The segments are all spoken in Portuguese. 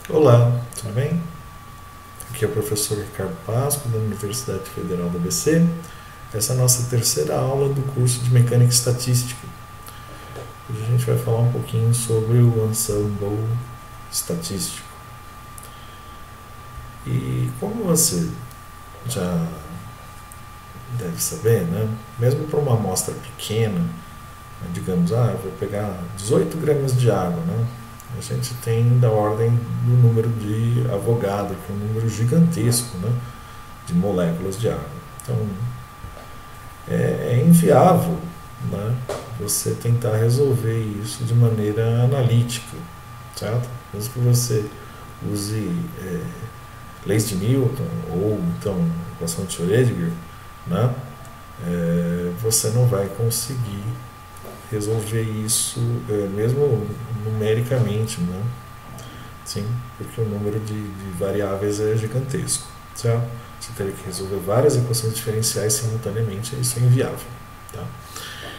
Olá, tudo bem? Aqui é o professor Ricardo Pasco, da Universidade Federal do ABC. Essa é a nossa terceira aula do curso de Mecânica Estatística. Hoje a gente vai falar um pouquinho sobre o ensemble estatístico. E como você já deve saber, né? Mesmo para uma amostra pequena, digamos, eu vou pegar 18 gramas de água, né? A gente tem da ordem do número de Avogadro, que é um número gigantesco, né, de moléculas de água. Então, é inviável, né, você tentar resolver isso de maneira analítica, certo? Mesmo que você use leis de Newton ou então equação de Schrödinger, né, você não vai conseguir resolver isso mesmo numericamente, né? Sim, porque o número de variáveis é gigantesco, certo? Você teria que resolver várias equações diferenciais simultaneamente, isso é inviável, tá?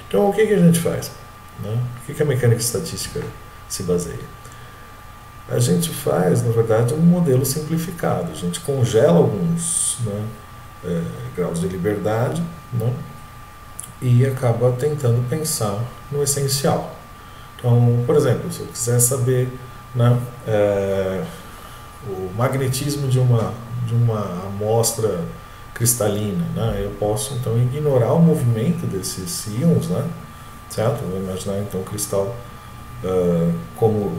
Então, o que a gente faz, né? O que a mecânica estatística se baseia? A gente faz, na verdade, um modelo simplificado. A gente congela alguns, né, graus de liberdade, né, e acaba tentando pensar no essencial. Então, por exemplo, se eu quiser saber, né, o magnetismo de uma amostra cristalina, né, eu posso então ignorar o movimento desses íons, né, certo? Vou imaginar então o cristal como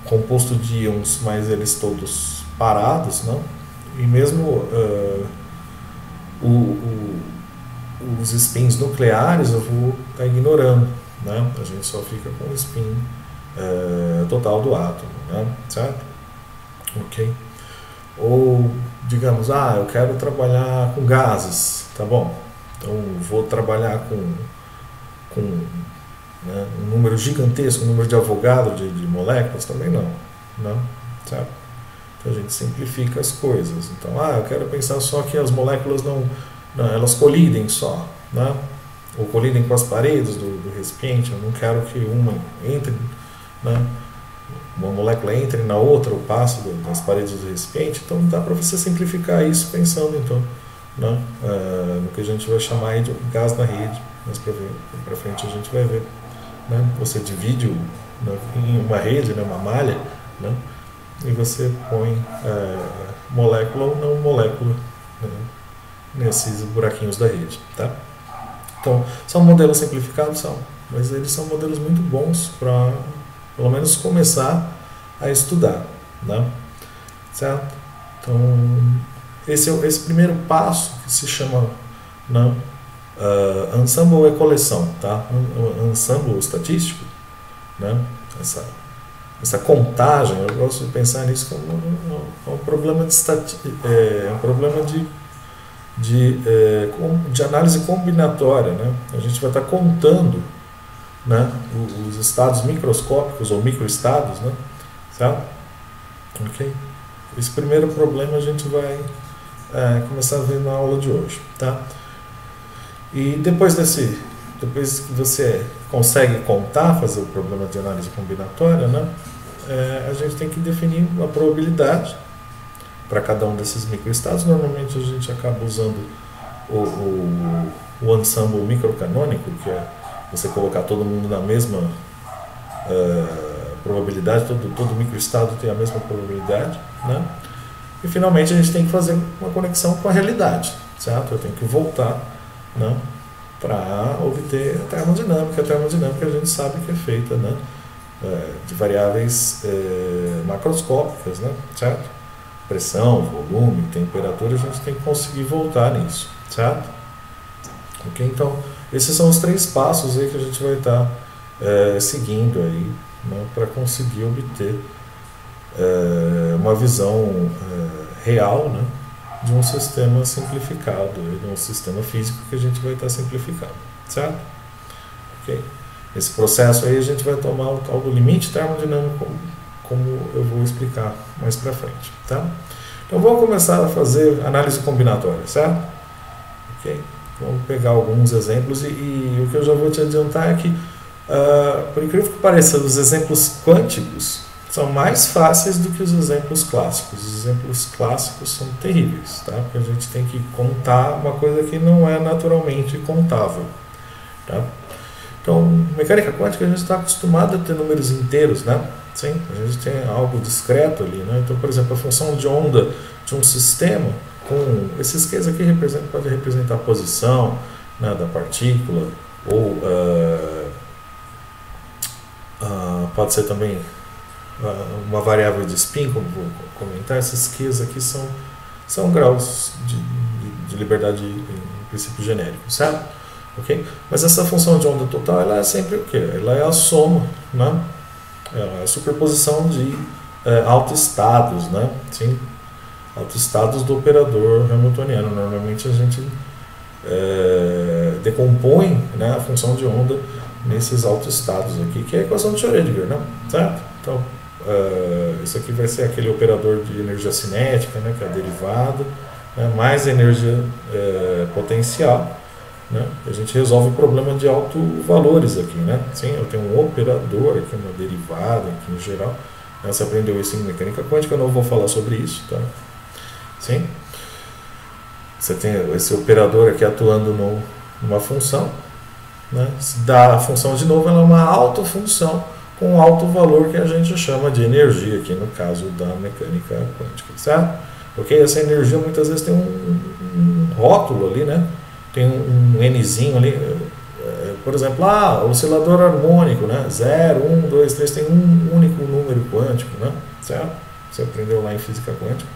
composto de íons, mas eles todos parados, né, e mesmo o os spins nucleares eu vou estar ignorando, né? A gente só fica com o spin total do átomo, né? Certo? Ok? Ou, digamos, eu quero trabalhar com gases, tá bom? Então vou trabalhar com né, um número gigantesco, um número de Avogadro de moléculas, também não, né? Certo? Então a gente simplifica as coisas. Então, eu quero pensar só que as moléculas não, elas colidem só, né? Ou colidem com as paredes do recipiente. Eu não quero que uma entre, né, uma molécula entre na outra ou passe das paredes do recipiente. Então dá para você simplificar isso pensando então, né, no que a gente vai chamar de gás na rede. Mas para frente a gente vai ver, né? Você divide em uma rede, né, uma malha, né, e você põe molécula ou não molécula, né, nesses buraquinhos da rede, tá? Então, são modelos simplificados, são, mas eles são modelos muito bons para, pelo menos, começar a estudar, né? Certo? Então, esse primeiro passo que se chama, né, ensemble é coleção, tá? Ensemble estatístico, né? Essa contagem, eu gosto de pensar nisso como um problema um problema de análise combinatória, né? A gente vai estar contando, né, os estados microscópicos ou microestados, né? Certo? Ok? Esse primeiro problema a gente vai começar a ver na aula de hoje, tá? E depois que você consegue contar, fazer o problema de análise combinatória, né, a gente tem que definir a probabilidade para cada um desses microestados. Normalmente a gente acaba usando o ensemble microcanônico, que é você colocar todo mundo na mesma probabilidade, todo microestado tem a mesma probabilidade, né? E finalmente a gente tem que fazer uma conexão com a realidade, certo? Eu tenho que voltar, né, para obter a termodinâmica. A termodinâmica a gente sabe que é feita, né, de variáveis macroscópicas, né, certo? Pressão, volume, temperatura, a gente tem que conseguir voltar nisso, certo? Ok? Então, esses são os 3 passos aí que a gente vai estar seguindo aí, né, para conseguir obter uma visão real, né, de um sistema simplificado, de um sistema físico que a gente vai estar simplificando, certo? Ok? Esse processo aí a gente vai tomar o tal do limite termodinâmico, como eu vou explicar mais para frente, tá? Então vamos começar a fazer análise combinatória, certo? Ok? Vamos pegar alguns exemplos e o que eu já vou te adiantar é que, por incrível que pareça, os exemplos quânticos, são mais fáceis do que os exemplos clássicos. Os exemplos clássicos são terríveis, tá? Porque a gente tem que contar uma coisa que não é naturalmente contável, tá? Então, mecânica quântica, a gente está acostumado a ter números inteiros, né? Sim, a gente tem algo discreto ali, né? Então, por exemplo, a função de onda de um sistema, com esses Qs aqui pode representar a posição, né, da partícula, ou pode ser também uma variável de spin, como vou comentar. Esses Qs aqui são graus de liberdade em princípio genérico, certo? Okay? Mas essa função de onda total, ela é sempre o quê? Ela é a soma, né? É a superposição de autoestados, né? Sim, autoestados do operador hamiltoniano. Normalmente a gente decompõe, né, a função de onda nesses autoestados aqui, que é a equação de Schrödinger, né? Certo? Então, isso aqui vai ser aquele operador de energia cinética, né, que é a derivada, né, mais energia potencial, né? A gente resolve o problema de autovalores aqui, né? Sim, eu tenho um operador aqui, uma derivada aqui em geral. Você aprendeu isso em mecânica quântica, eu não vou falar sobre isso, tá? Sim? Você tem esse operador aqui atuando numa função, né? Se dá a função de novo, ela é uma autofunção com alto valor que a gente chama de energia aqui no caso da mecânica quântica, certo? Porque essa energia muitas vezes tem um rótulo ali, né? Tem um Nzinho ali, por exemplo, oscilador harmônico, né? 0, 1, 2, 3, tem um único número quântico, né? Certo? Você aprendeu lá em física quântica,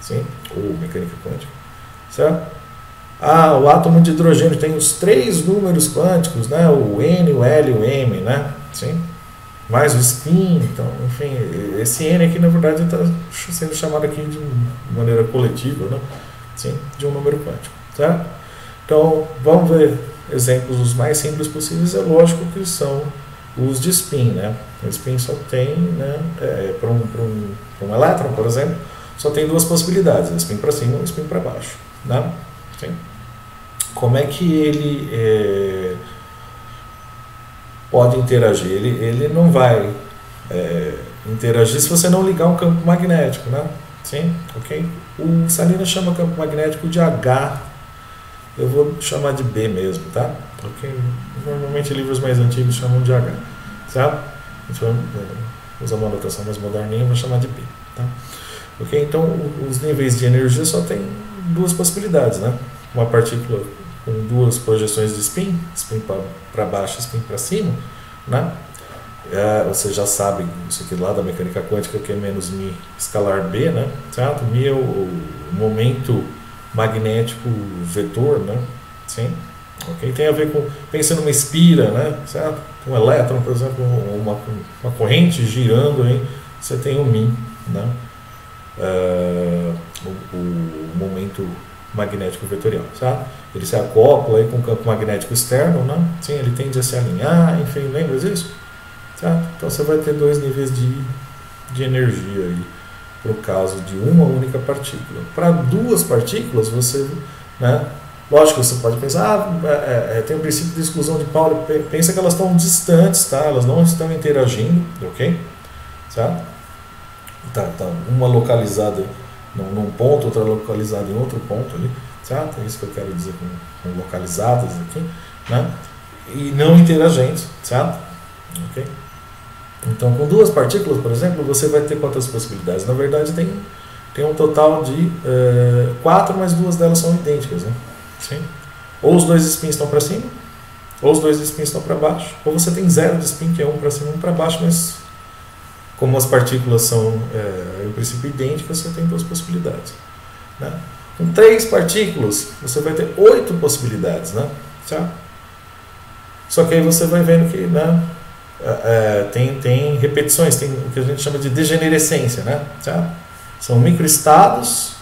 sim, ou mecânica quântica, certo? O átomo de hidrogênio tem os 3 números quânticos, né? O N, o L e o M, né? Sim? Mais o spin, então, enfim, esse N aqui na verdade está sendo chamado aqui de maneira coletiva, né? Sim, de um número quântico, certo? Então, vamos ver exemplos os mais simples possíveis. É lógico que são os de spin, né? O spin só tem, né, para um elétron, por exemplo, só tem 2 possibilidades, um spin para cima e um spin para baixo, né? Sim. Como é que ele pode interagir? Ele não vai interagir se você não ligar um campo magnético, né? Sim, ok? O Salinas chama campo magnético de H. Eu vou chamar de B mesmo, tá? Porque normalmente livros mais antigos chamam de H, certo? A gente vai usar uma notação mais moderninha, vou chamar de B, tá? Ok? Então, os níveis de energia só tem 2 possibilidades, né? Uma partícula com 2 projeções de spin para baixo e spin para cima, né? Você já sabe isso aqui lá da mecânica quântica, que é menos μ escalar B, né? Certo? μ é o momento magnético vetor, né? Sim. Ok? Tem a ver com, pensa numa espira, né? Certo? Um elétron, por exemplo, uma corrente girando aí, você tem o μ, né? O momento magnético vetorial, certo? Ele se acopla aí com o campo magnético externo, né? Sim, ele tende a se alinhar, enfim, lembra disso? Certo? Então você vai ter 2 níveis de energia aí, para o caso de uma única partícula. Para 2 partículas, você, né, lógico, você pode pensar, tem o princípio de exclusão de Pauli, pensa que elas estão distantes, tá? Elas não estão interagindo, ok? Certo? Tá uma localizada num ponto, outra localizada em outro ponto ali, certo? É isso que eu quero dizer com localizadas aqui, né? E não interagentes, certo? Ok? Então, com 2 partículas, por exemplo, você vai ter quantas possibilidades? Na verdade, tem um total de 4, mas 2 delas são idênticas, né? Sim. Ou os 2 spins estão para cima, ou os 2 spins estão para baixo, ou você tem 0 de spin, que é um para cima e um para baixo, mas como as partículas são, em princípio, idênticas, você tem 2 possibilidades, né? Com 3 partículas, você vai ter 8 possibilidades, né? Certo? Só que aí você vai vendo que, né, tem repetições, tem o que a gente chama de degenerescência, né? Certo? São microestados,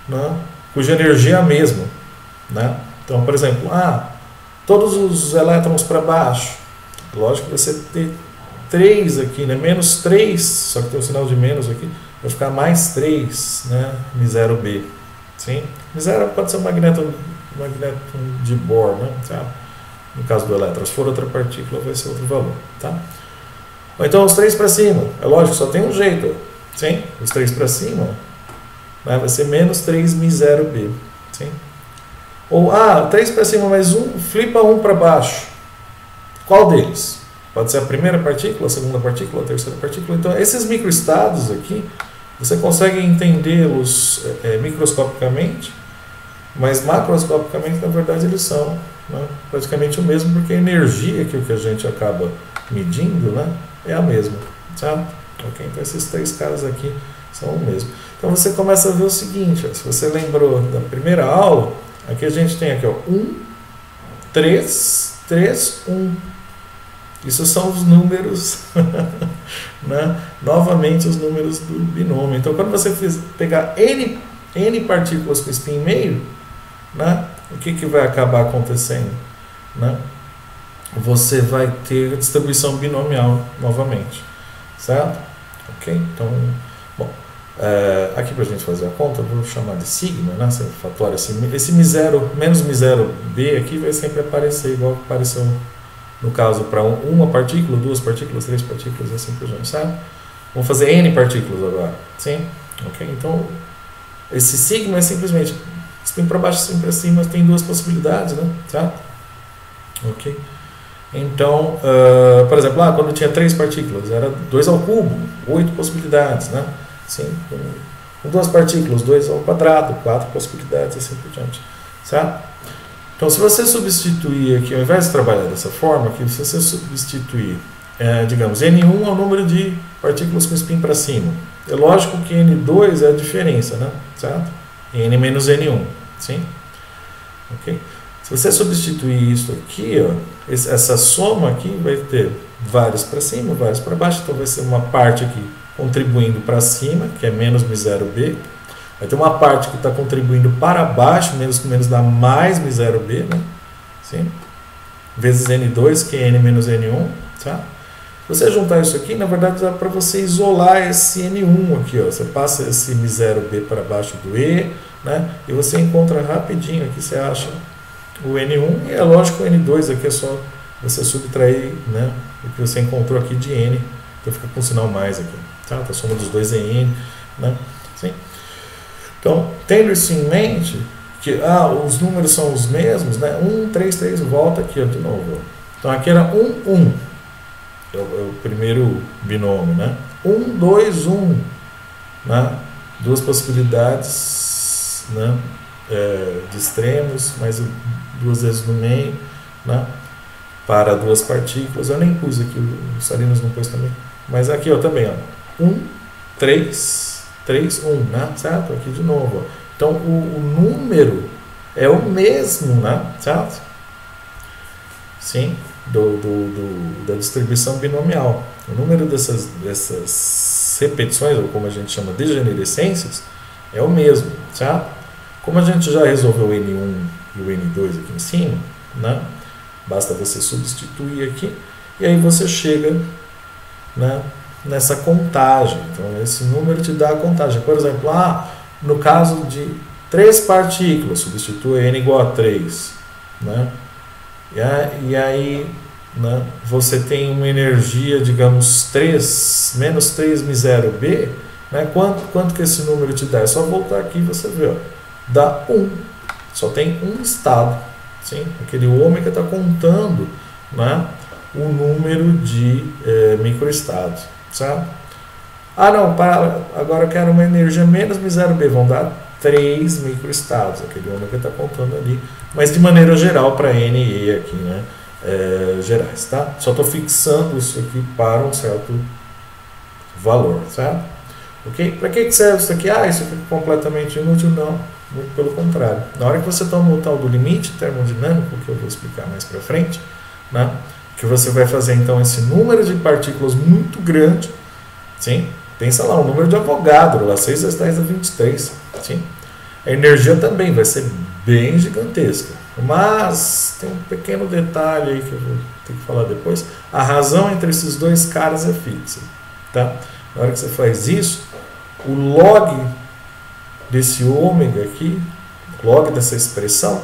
né, cuja energia é a mesma, né? Então, por exemplo, todos os elétrons para baixo, lógico que você tem 3 aqui, né? Menos 3, só que tem um sinal de menos aqui, vai ficar mais 3, né? μ0b. Sim? μ0 pode ser um magnéton de Bohr, né? Certo? No caso do elétron, se for outra partícula, vai ser outro valor, tá? Ou então os 3 para cima. É lógico, só tem um jeito. Sim? Os 3 para cima, né, vai ser menos 3μ0b. Sim? Ou, 3 para cima mais 1, flipa 1 para baixo. Qual deles? Pode ser a primeira partícula, a segunda partícula, a terceira partícula. Então, esses microestados aqui, você consegue entendê-los microscopicamente, mas macroscopicamente, na verdade, eles são, né, praticamente o mesmo, porque a energia que a gente acaba medindo, né, é a mesma. Certo? Okay? Então, esses 3 caras aqui são o mesmo. Então, você começa a ver o seguinte, ó, se você lembrou da primeira aula, aqui a gente tem aqui, ó, 1, 3, 3, 1. Isso são os números, né? Novamente os números do binômio. Então, quando você pegar N partículas com spin meio, né? O que vai acabar acontecendo? Né? Você vai ter distribuição binomial novamente. Certo? Ok? Então, bom, aqui para a gente fazer a conta, eu vou chamar de sigma, né? Esse fator, esse menos μ0b aqui vai sempre aparecer igual que apareceu no caso para uma partícula, 2 partículas, 3 partículas e assim por diante, sabe? Vamos fazer N partículas agora. Sim? Ok? Então, esse sigma é simplesmente spin para baixo, spin para cima, tem 2 possibilidades, né? Certo? Ok? Então, por exemplo, quando tinha 3 partículas, era 2 ao cubo, 8 possibilidades, né? Sim? Com 2 partículas, 2 ao quadrado, 4 possibilidades e assim por diante. Certo? Então, se você substituir aqui, ao invés de trabalhar dessa forma, aqui, se você substituir, digamos, N1 é o número de partículas com spin para cima. É lógico que N2 é a diferença, né? Certo? N menos N1. Sim? Ok? Se você substituir isso aqui, ó, essa soma aqui vai ter vários para cima, vários para baixo. Então, vai ser uma parte aqui contribuindo para cima, que é menos μ0b. Vai ter uma parte que está contribuindo para baixo, menos dá mais μ0b, né? Sim? Vezes N2, que é N menos N1. Tá? Se você juntar isso aqui, na verdade, dá para você isolar esse N1 aqui. Ó. Você passa esse μ0b para baixo do E, né? E você encontra rapidinho aqui, você acha o N1. E é lógico, o N2 aqui é só você subtrair, né, o que você encontrou aqui de N. Então fica com um sinal mais aqui. Tá? A soma dos dois é N. Né? Sim? Então, tendo isso em mente, que os números são os mesmos, né? 1, 3, 3, volta aqui ó, de novo. Então, aqui era 1, 1. É o primeiro binômio, né? 1, 2, 1. Né? 2 possibilidades, né? De extremos, mais 2 vezes no meio, né? Para 2 partículas. Eu nem pus aqui, o Salinas não pôs também. Mas aqui ó, também, ó. 1, 3, 3, 1, né? Certo? Aqui de novo. Ó. Então, o número é o mesmo, né? Certo? Sim, da distribuição binomial. O número dessas repetições, ou como a gente chama, degenerescências, é o mesmo, certo? Como a gente já resolveu o N1 e o N2 aqui em cima, né? Basta você substituir aqui, e aí você chega, né, nessa contagem. Então, esse número te dá a contagem. Por exemplo, no caso de 3 partículas, substitua N igual a 3. Né? E aí, né, você tem uma energia, digamos, 3, menos 3 μ0b. Né? Quanto que esse número te dá? É só voltar aqui e você vê. Ó, dá 1. Só tem um estado. Sim? Aquele ômega está contando, né, o número de microestados. Certo? Não, agora eu quero uma energia menos μ0b, vão dar 3 microestados, aquele ômega está contando ali, mas de maneira geral para N e E aqui, né, gerais, tá? Só estou fixando isso aqui para um certo valor, certo? Ok? Para que serve isso aqui? Isso aqui é completamente inútil? Não, muito pelo contrário. Na hora que você toma o tal do limite termodinâmico, que eu vou explicar mais para frente, né, que você vai fazer então esse número de partículas muito grande, sim? Pensa lá, o número de Avogadro, lá 6 × 10⁻²3, sim? A energia também vai ser bem gigantesca, mas tem um pequeno detalhe aí que eu vou ter que falar depois. A razão entre esses dois caras é fixa, tá? Na hora que você faz isso, o log desse ômega aqui, log dessa expressão,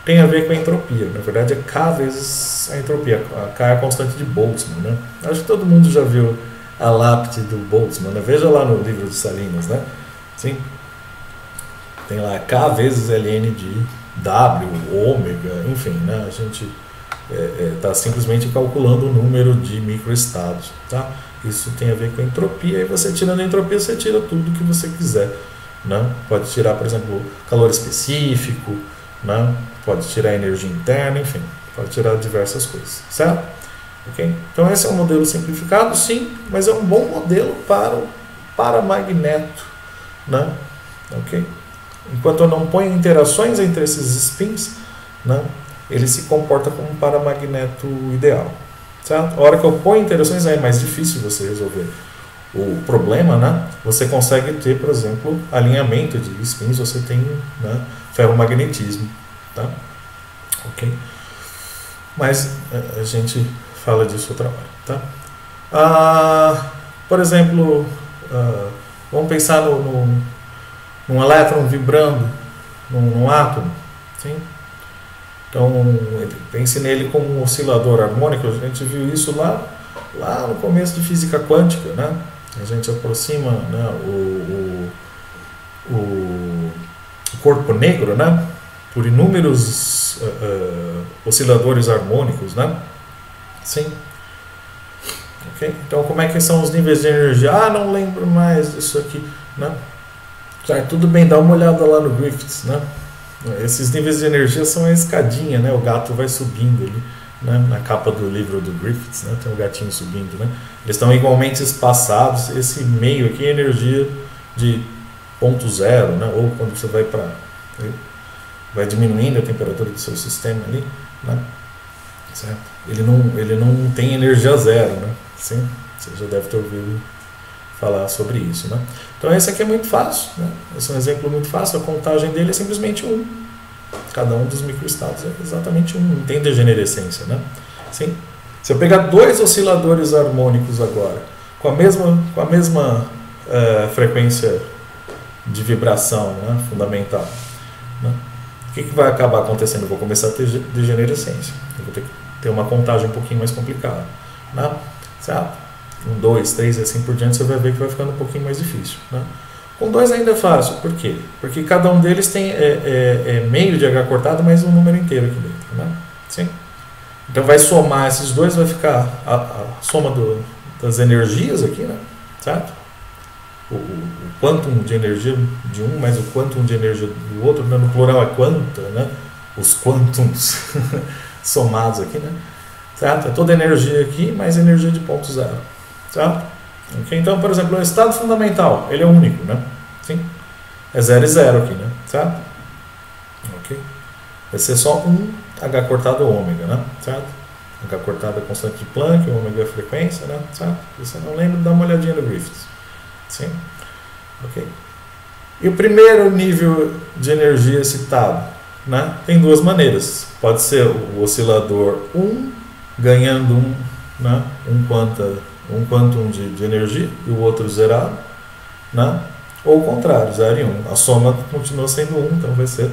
tem a ver com a entropia. Na verdade, é K vezes a entropia. A K é a constante de Boltzmann, né? Acho que todo mundo já viu a lápide do Boltzmann, né? Veja lá no livro de Salinas, né? Sim. Tem lá K vezes ln de W, ômega, enfim, né? A gente está simplesmente calculando o número de microestados, tá? Isso tem a ver com a entropia, e você tirando a entropia, você tira tudo que você quiser, né? Pode tirar, por exemplo, calor específico, né? Pode tirar energia interna, enfim, pode tirar diversas coisas, certo? Okay? Então esse é um modelo simplificado, sim, mas é um bom modelo para o paramagneto, né? Ok? Enquanto eu não ponho interações entre esses spins, né, ele se comporta como um paramagneto ideal, certo? A hora que eu ponho interações, é mais difícil você resolver o problema, né? Você consegue ter, por exemplo, alinhamento de spins, você tem, né, ferromagnetismo, tá? Ok? Mas a gente fala disso outra hora, tá? Por exemplo, vamos pensar num elétron vibrando num átomo, sim? Então, pense nele como um oscilador harmônico. A gente viu isso lá no começo de física quântica, né? A gente aproxima, né, o corpo negro, né, por inúmeros osciladores harmônicos, né? Sim. Okay? Então, como é que são os níveis de energia? Não lembro mais disso aqui, né? Tudo bem, dá uma olhada lá no Griffiths, né? Esses níveis de energia são a escadinha, né? O gato vai subindo ali, né? Na capa do livro do Griffiths, né? Tem um gatinho subindo, né? Eles estão igualmente espaçados. Esse meio aqui é energia de ponto zero, né? Ou quando você vai diminuindo a temperatura do seu sistema ali, né? Certo? Ele não tem energia zero, né? Sim, você já deve ter ouvido falar sobre isso, né? Então esse aqui é muito fácil, né? Esse é um exemplo muito fácil. A contagem dele é simplesmente 1. Cada um dos microestados é exatamente 1. Não tem degenerescência, né? Sim. Se eu pegar dois osciladores harmônicos agora, com a mesma frequência de vibração, né, fundamental, né? O que vai acabar acontecendo? Eu vou começar a ter degenerescência. Eu vou ter que ter uma contagem um pouquinho mais complicada, né? Certo? 1, 2, 3 e assim por diante, você vai ver que vai ficando um pouquinho mais difícil, né? Com 2 ainda é fácil. Por quê? Porque cada um deles tem meio de H cortado mais um número inteiro aqui dentro, né? Sim? Então vai somar esses dois, vai ficar a soma das energias aqui, né? Certo? O quantum de energia de um mais o quantum de energia do outro, né? No plural é quanta, né? Os quantums somados aqui, né? Certo? É toda energia aqui mais energia de ponto zero. Certo? Okay? Então, por exemplo, o estado fundamental, ele é único, né? Sim? É 0 e 0 aqui, né? Certo? Ok? Vai ser só um H cortado ômega, né? Certo? H cortado é constante de Planck, ômega é a frequência, né? Certo? Se você não lembra, dá uma olhadinha no Griffiths. Sim? Ok? E o primeiro nível de energia excitado, né? Tem duas maneiras. Pode ser o oscilador 1 ganhando né? um quantum de energia e o outro zerado, né? Ou o contrário, 0 e 1. A soma continua sendo 1, então vai ser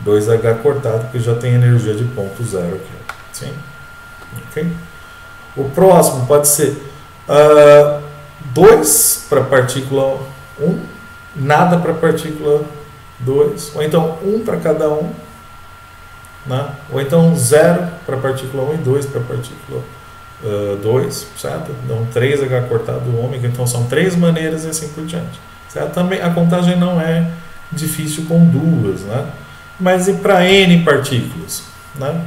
2H cortado, porque já tem energia de ponto zero aqui. Sim? Okay? O próximo pode ser 2 para a partícula 1, nada para a partícula 2, ou então 1 para cada um, né? Ou então 0 para a partícula 1 e 2 para a partícula 2, certo? Então 3H cortado ômega, então são 3 maneiras e assim por diante. Certo? Também a contagem não é difícil com duas, né? Mas e para N partículas, né?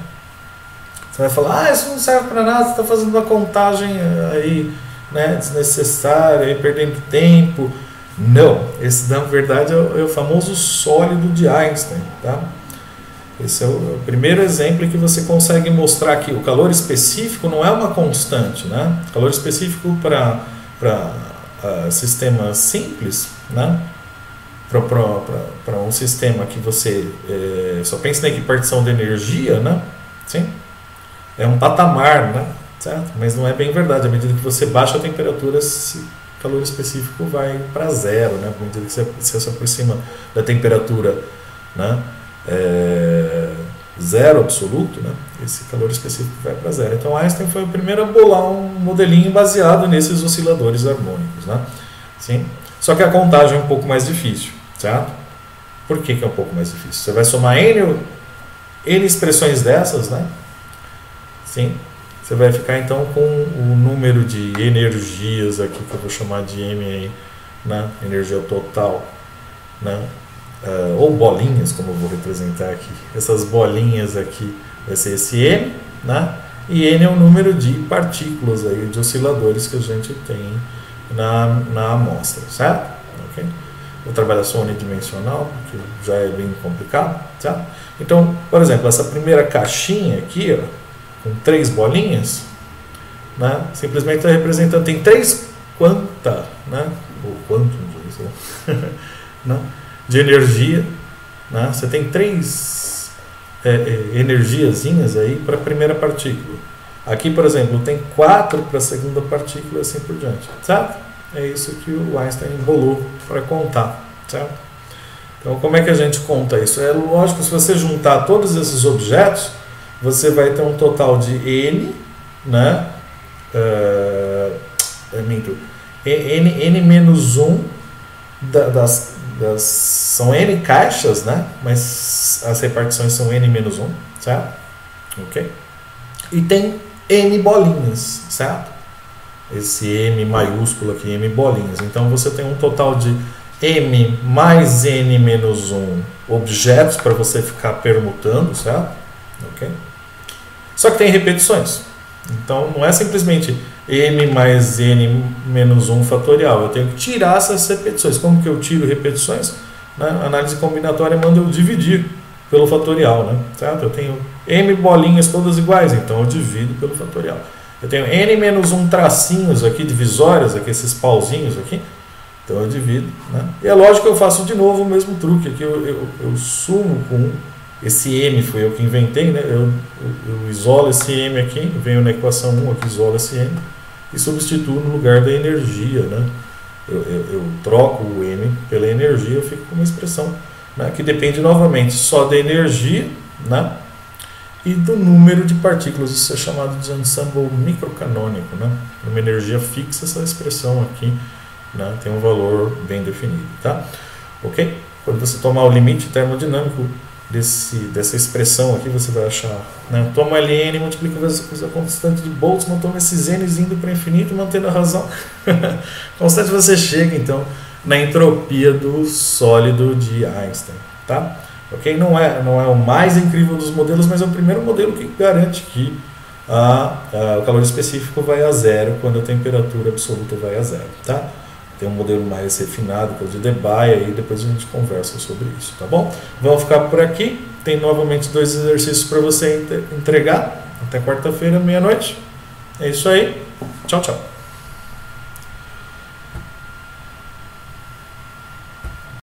Você vai falar, isso não serve para nada, você está fazendo uma contagem aí, né, desnecessária, aí, perdendo tempo. Não, esse na verdade é o famoso sólido de Einstein, tá? Esse é o primeiro exemplo em que você consegue mostrar que o calor específico não é uma constante, né? O calor específico para sistemas simples, né? Para um sistema que você só pensa na equipartição de energia, né? Sim? É um patamar, né? Certo? Mas não é bem verdade. À medida que você baixa a temperatura, esse calor específico vai para zero, né? À medida que você se aproxima da temperatura, né? zero absoluto, né, esse calor específico vai para zero. Então Einstein foi o primeiro a bolar um modelinho baseado nesses osciladores harmônicos, né? Sim? Só que a contagem é um pouco mais difícil, certo? Por que é um pouco mais difícil? Você vai somar N expressões dessas, né? Sim. Você vai ficar então com o número de energias aqui, que eu vou chamar de M aí, né? Energia total, né? Ou bolinhas, como eu vou representar aqui. Essas bolinhas aqui vai ser esse M, né? E N é o número de partículas aí, de osciladores que a gente tem na amostra, certo? Okay? Vou trabalhar só unidimensional, porque já é bem complicado, certo? Então, por exemplo, essa primeira caixinha aqui, ó, com 3 bolinhas, né? Simplesmente está representando, tem 3 quanta, né? Ou quantum, né? De energia, né? Você tem 3 energiazinhas aí para a primeira partícula. Aqui, por exemplo, tem 4 para a segunda partícula e assim por diante, certo? É isso que o Einstein embolou para contar, certo? Então, como é que a gente conta isso? É lógico, se você juntar todos esses objetos, você vai ter um total de N, né? N menos 1 são N caixas, né? Mas as repartições são N menos 1, certo? Ok? E tem N bolinhas, certo? Esse M maiúsculo aqui, M bolinhas. Então você tem um total de M mais N menos 1 objetos para você ficar permutando, certo? Ok? Só que tem repetições. Então não é simplesmente M mais N menos 1 fatorial. Eu tenho que tirar essas repetições. Como que eu tiro repetições? A análise combinatória manda eu dividir pelo fatorial, né? Certo? Eu tenho M bolinhas todas iguais, então eu divido pelo fatorial. Eu tenho N menos 1 tracinhos aqui, divisórias, aqui, esses pauzinhos aqui, então eu divido, né? E é lógico que eu faço de novo o mesmo truque aqui, eu sumo com esse M, foi eu que inventei, né? Eu isolo esse M aqui, venho na equação 1 aqui, isolo esse M e substituo no lugar da energia, né? Eu troco o M pela energia, eu fico com uma expressão, né, que depende novamente só da energia, né, e do número de partículas. Isso é chamado de ensemble microcanônico, né? Uma energia fixa, essa expressão aqui, né, tem um valor bem definido, tá? Ok? Quando você tomar o limite termodinâmico dessa expressão aqui, você vai achar, né? Toma Ln, multiplica vezes a constante de Boltzmann, toma esses N's indo para o infinito, mantendo a razão. Constante, você chega então na entropia do sólido de Einstein, tá? Ok? Não é o mais incrível dos modelos, mas é o primeiro modelo que garante que o calor específico vai a zero quando a temperatura absoluta vai a zero, tá? Tem um modelo mais refinado, que é o de Debye, e depois a gente conversa sobre isso, tá bom? Vamos ficar por aqui. Tem novamente 2 exercícios para você entregar até quarta-feira, meia-noite. É isso aí. Tchau, tchau.